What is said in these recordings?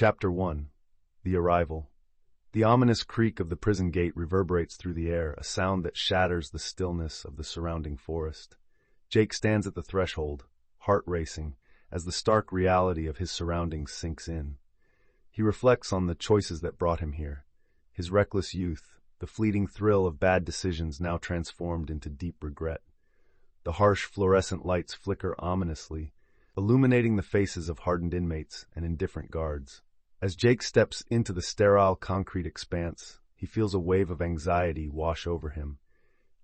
Chapter 1. The Arrival. The ominous creak of the prison gate reverberates through the air, a sound that shatters the stillness of the surrounding forest. Jake stands at the threshold, heart racing, as the stark reality of his surroundings sinks in. He reflects on the choices that brought him here, his reckless youth, the fleeting thrill of bad decisions now transformed into deep regret. The harsh fluorescent lights flicker ominously, illuminating the faces of hardened inmates and indifferent guards. As Jake steps into the sterile concrete expanse, he feels a wave of anxiety wash over him.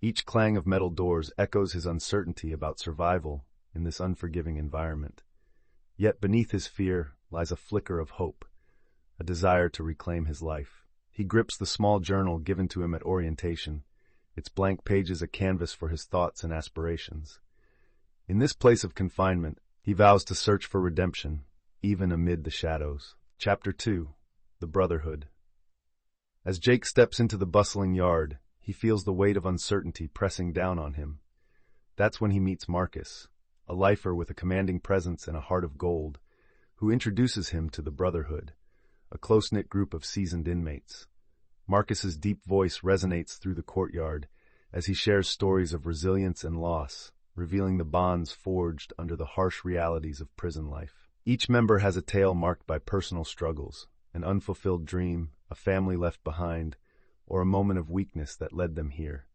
Each clang of metal doors echoes his uncertainty about survival in this unforgiving environment. Yet beneath his fear lies a flicker of hope, a desire to reclaim his life. He grips the small journal given to him at orientation, its blank pages a canvas for his thoughts and aspirations. In this place of confinement, he vows to search for redemption, even amid the shadows. Chapter 2. The Brotherhood. As Jake steps into the bustling yard, he feels the weight of uncertainty pressing down on him. That's when he meets Marcus, a lifer with a commanding presence and a heart of gold, who introduces him to the Brotherhood, a close-knit group of seasoned inmates. Marcus's deep voice resonates through the courtyard as he shares stories of resilience and loss, revealing the bonds forged under the harsh realities of prison life. Each member has a tale marked by personal struggles, an unfulfilled dream, a family left behind, or a moment of weakness that led them here.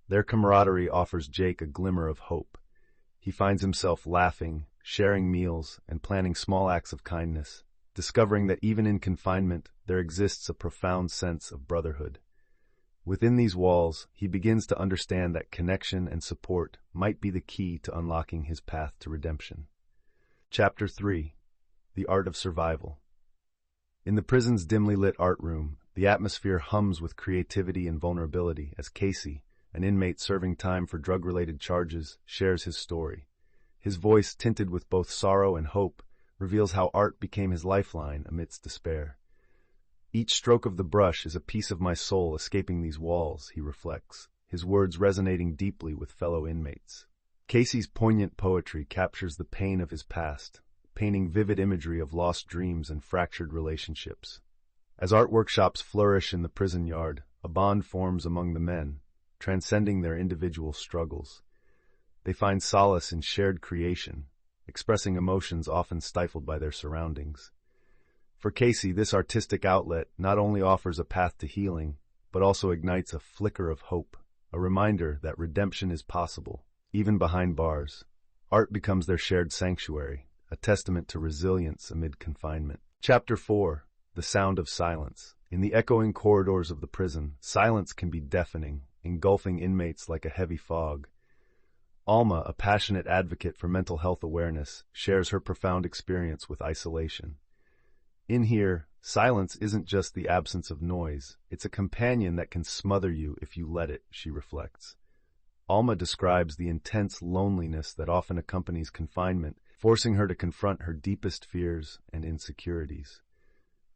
Their camaraderie offers Jake a glimmer of hope. He finds himself laughing, sharing meals, and planning small acts of kindness, discovering that even in confinement, there exists a profound sense of brotherhood. Within these walls, he begins to understand that connection and support might be the key to unlocking his path to redemption. Chapter 3. The Art of Survival. In the prison's dimly lit art room, the atmosphere hums with creativity and vulnerability as Casey, an inmate serving time for drug-related charges, shares his story. His voice, tinted with both sorrow and hope, reveals how art became his lifeline amidst despair. Each stroke of the brush is a piece of my soul escaping these walls, he reflects, his words resonating deeply with fellow inmates. Casey's poignant poetry captures the pain of his past, painting vivid imagery of lost dreams and fractured relationships. As art workshops flourish in the prison yard, a bond forms among the men, transcending their individual struggles. They find solace in shared creation, expressing emotions often stifled by their surroundings. For Casey, this artistic outlet not only offers a path to healing, but also ignites a flicker of hope, a reminder that redemption is possible. Even behind bars, art becomes their shared sanctuary, a testament to resilience amid confinement. Chapter 4. The Sound of Silence. In the echoing corridors of the prison, silence can be deafening, engulfing inmates like a heavy fog. Alma, a passionate advocate for mental health awareness, shares her profound experience with isolation. In here, silence isn't just the absence of noise, it's a companion that can smother you if you let it, she reflects. Alma describes the intense loneliness that often accompanies confinement, forcing her to confront her deepest fears and insecurities.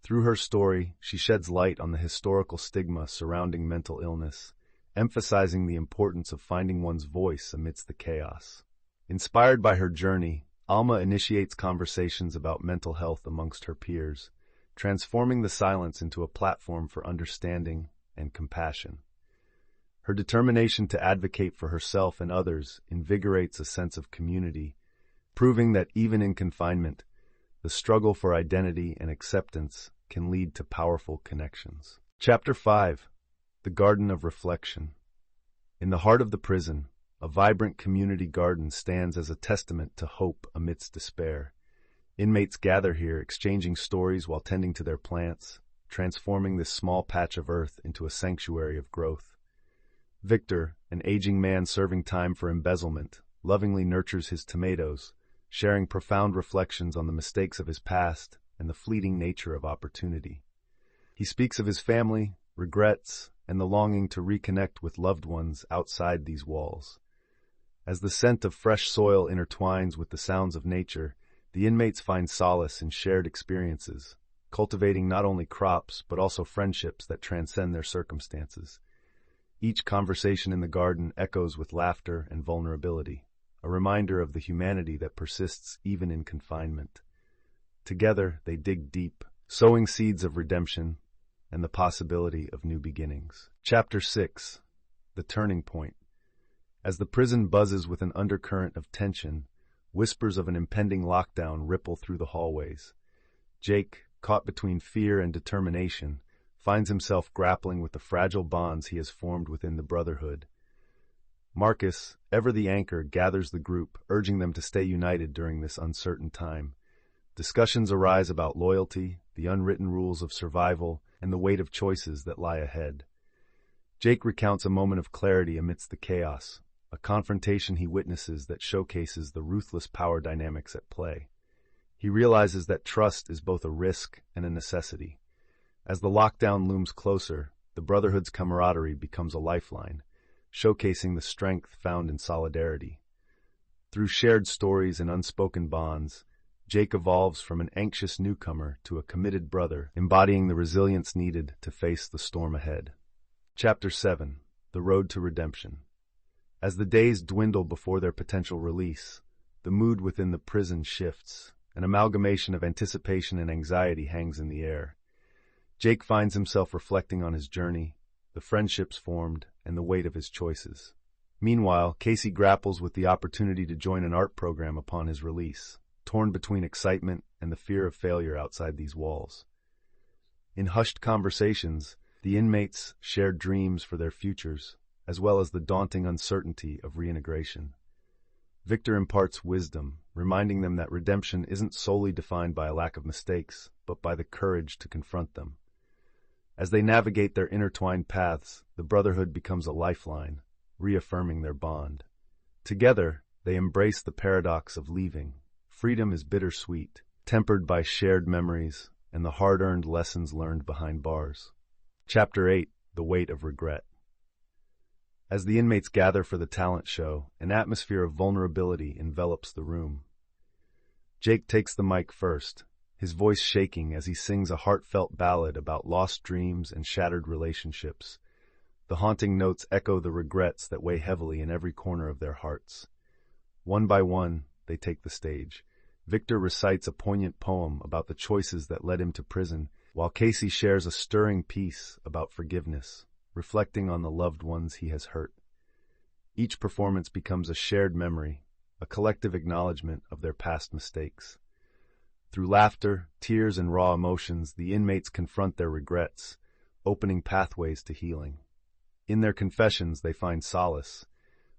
Through her story, she sheds light on the historical stigma surrounding mental illness, emphasizing the importance of finding one's voice amidst the chaos. Inspired by her journey, Alma initiates conversations about mental health amongst her peers, transforming the silence into a platform for understanding and compassion. Her determination to advocate for herself and others invigorates a sense of community, proving that even in confinement, the struggle for identity and acceptance can lead to powerful connections. Chapter 5. The Garden of Reflection. In the heart of the prison, a vibrant community garden stands as a testament to hope amidst despair. Inmates gather here, exchanging stories while tending to their plants, transforming this small patch of earth into a sanctuary of growth. Victor, an aging man serving time for embezzlement, lovingly nurtures his tomatoes, sharing profound reflections on the mistakes of his past and the fleeting nature of opportunity. He speaks of his family, regrets, and the longing to reconnect with loved ones outside these walls. As the scent of fresh soil intertwines with the sounds of nature, the inmates find solace in shared experiences, cultivating not only crops but also friendships that transcend their circumstances. Each conversation in the garden echoes with laughter and vulnerability, a reminder of the humanity that persists even in confinement. Together, they dig deep, sowing seeds of redemption and the possibility of new beginnings. Chapter 6. The Turning Point. As the prison buzzes with an undercurrent of tension, whispers of an impending lockdown ripple through the hallways. Jake, caught between fear and determination, finds himself grappling with the fragile bonds he has formed within the Brotherhood. Marcus, ever the anchor, gathers the group, urging them to stay united during this uncertain time. Discussions arise about loyalty, the unwritten rules of survival, and the weight of choices that lie ahead. Jake recounts a moment of clarity amidst the chaos, a confrontation he witnesses that showcases the ruthless power dynamics at play. He realizes that trust is both a risk and a necessity. As the lockdown looms closer, the Brotherhood's camaraderie becomes a lifeline, showcasing the strength found in solidarity. Through shared stories and unspoken bonds, Jake evolves from an anxious newcomer to a committed brother, embodying the resilience needed to face the storm ahead. Chapter 7. The Road to Redemption. As the days dwindle before their potential release, the mood within the prison shifts. An amalgamation of anticipation and anxiety hangs in the air. Jake finds himself reflecting on his journey, the friendships formed, and the weight of his choices. Meanwhile, Casey grapples with the opportunity to join an art program upon his release, torn between excitement and the fear of failure outside these walls. In hushed conversations, the inmates shared dreams for their futures, as well as the daunting uncertainty of reintegration. Victor imparts wisdom, reminding them that redemption isn't solely defined by a lack of mistakes, but by the courage to confront them. As they navigate their intertwined paths, the Brotherhood becomes a lifeline, reaffirming their bond. Together, they embrace the paradox of leaving. Freedom is bittersweet, tempered by shared memories and the hard-earned lessons learned behind bars. Chapter 8. The Weight of Regret. As the inmates gather for the talent show, an atmosphere of vulnerability envelops the room. Jake takes the mic first, his voice shaking as he sings a heartfelt ballad about lost dreams and shattered relationships. The haunting notes echo the regrets that weigh heavily in every corner of their hearts. One by one, they take the stage. Victor recites a poignant poem about the choices that led him to prison, while Casey shares a stirring piece about forgiveness, reflecting on the loved ones he has hurt. Each performance becomes a shared memory, a collective acknowledgement of their past mistakes. Through laughter, tears, and raw emotions, the inmates confront their regrets, opening pathways to healing. In their confessions, they find solace,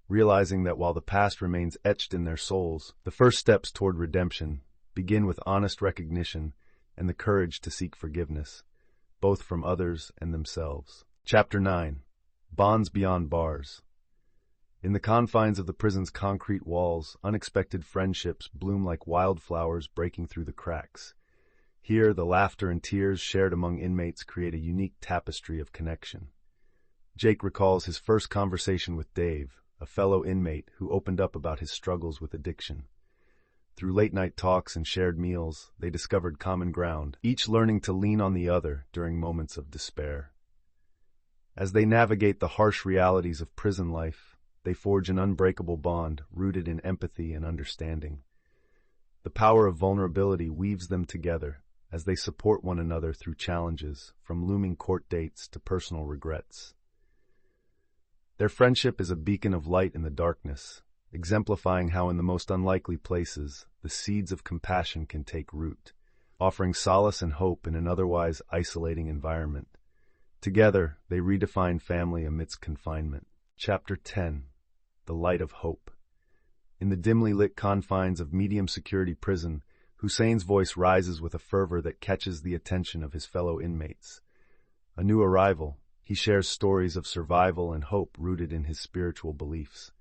realizing that while the past remains etched in their souls, the first steps toward redemption begin with honest recognition and the courage to seek forgiveness, both from others and themselves. Chapter 9. Bonds Beyond Bars. In the confines of the prison's concrete walls, unexpected friendships bloom like wildflowers breaking through the cracks. Here, the laughter and tears shared among inmates create a unique tapestry of connection. Jake recalls his first conversation with Dave, a fellow inmate who opened up about his struggles with addiction. Through late-night talks and shared meals, they discovered common ground, each learning to lean on the other during moments of despair. As they navigate the harsh realities of prison life, they forge an unbreakable bond rooted in empathy and understanding. The power of vulnerability weaves them together as they support one another through challenges, from looming court dates to personal regrets. Their friendship is a beacon of light in the darkness, exemplifying how in the most unlikely places, the seeds of compassion can take root, offering solace and hope in an otherwise isolating environment. Together, they redefine family amidst confinement. Chapter 10. The Light of Hope. In the dimly lit confines of medium-security prison, Hussein's voice rises with a fervor that catches the attention of his fellow inmates. A new arrival, he shares stories of survival and hope rooted in his spiritual beliefs.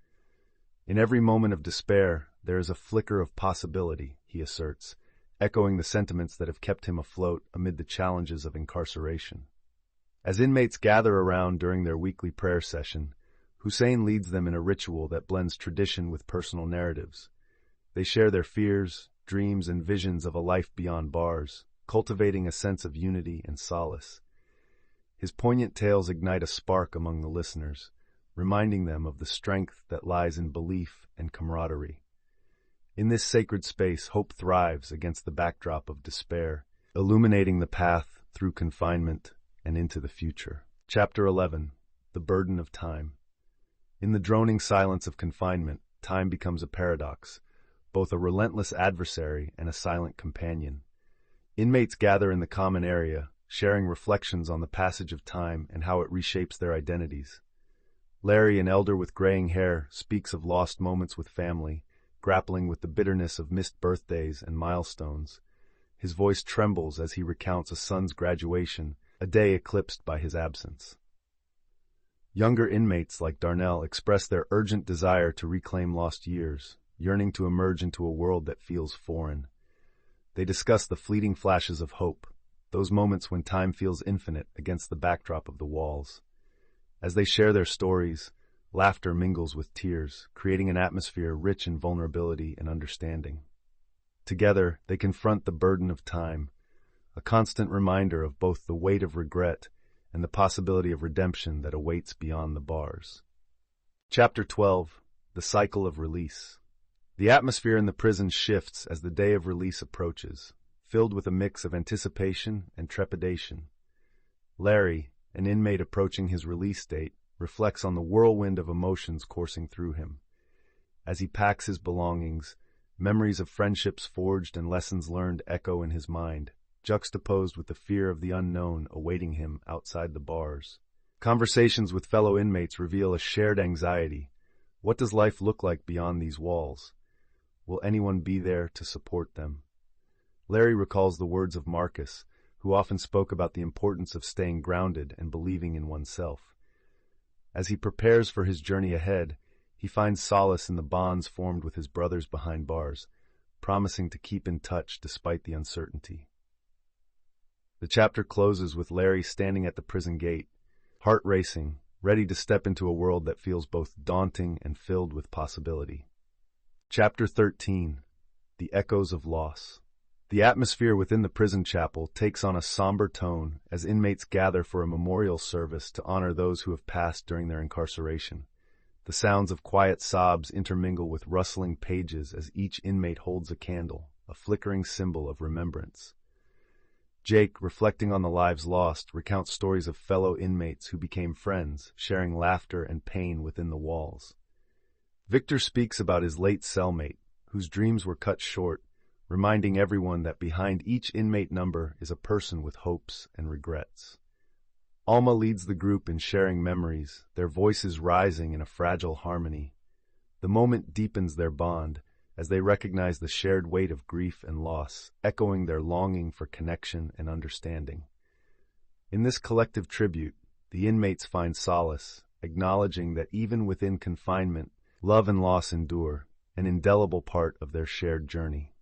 In every moment of despair, there is a flicker of possibility, he asserts, echoing the sentiments that have kept him afloat amid the challenges of incarceration. As inmates gather around during their weekly prayer session, Hussein leads them in a ritual that blends tradition with personal narratives. They share their fears, dreams, and visions of a life beyond bars, cultivating a sense of unity and solace. His poignant tales ignite a spark among the listeners, reminding them of the strength that lies in belief and camaraderie. In this sacred space, hope thrives against the backdrop of despair, illuminating the path through confinement and into the future. Chapter 11. The Burden of Time. In the droning silence of confinement, time becomes a paradox, both a relentless adversary and a silent companion. Inmates gather in the common area, sharing reflections on the passage of time and how it reshapes their identities. Larry, an elder with graying hair, speaks of lost moments with family, grappling with the bitterness of missed birthdays and milestones. His voice trembles as he recounts a son's graduation, a day eclipsed by his absence. Younger inmates like Darnell express their urgent desire to reclaim lost years, yearning to emerge into a world that feels foreign. They discuss the fleeting flashes of hope, those moments when time feels infinite against the backdrop of the walls. As they share their stories, laughter mingles with tears, creating an atmosphere rich in vulnerability and understanding. Together, they confront the burden of time, a constant reminder of both the weight of regret and the possibility of redemption that awaits beyond the bars. Chapter 12. The Cycle of Release. The atmosphere in the prison shifts as the day of release approaches, filled with a mix of anticipation and trepidation. Larry, an inmate approaching his release date, reflects on the whirlwind of emotions coursing through him. As he packs his belongings, memories of friendships forged and lessons learned echo in his mind, juxtaposed with the fear of the unknown awaiting him outside the bars. Conversations with fellow inmates reveal a shared anxiety. What does life look like beyond these walls? Will anyone be there to support them? Larry recalls the words of Marcus, who often spoke about the importance of staying grounded and believing in oneself. As he prepares for his journey ahead, he finds solace in the bonds formed with his brothers behind bars, promising to keep in touch despite the uncertainty. The chapter closes with Larry standing at the prison gate, heart racing, ready to step into a world that feels both daunting and filled with possibility. Chapter 13. The Echoes of Loss. The atmosphere within the prison chapel takes on a somber tone as inmates gather for a memorial service to honor those who have passed during their incarceration. The sounds of quiet sobs intermingle with rustling pages as each inmate holds a candle, a flickering symbol of remembrance. Jake, reflecting on the lives lost, recounts stories of fellow inmates who became friends, sharing laughter and pain within the walls. Victor speaks about his late cellmate, whose dreams were cut short, reminding everyone that behind each inmate number is a person with hopes and regrets. Alma leads the group in sharing memories, their voices rising in a fragile harmony. The moment deepens their bond, as they recognize the shared weight of grief and loss, echoing their longing for connection and understanding. In this collective tribute, the inmates find solace, acknowledging that even within confinement, love and loss endure, an indelible part of their shared journey.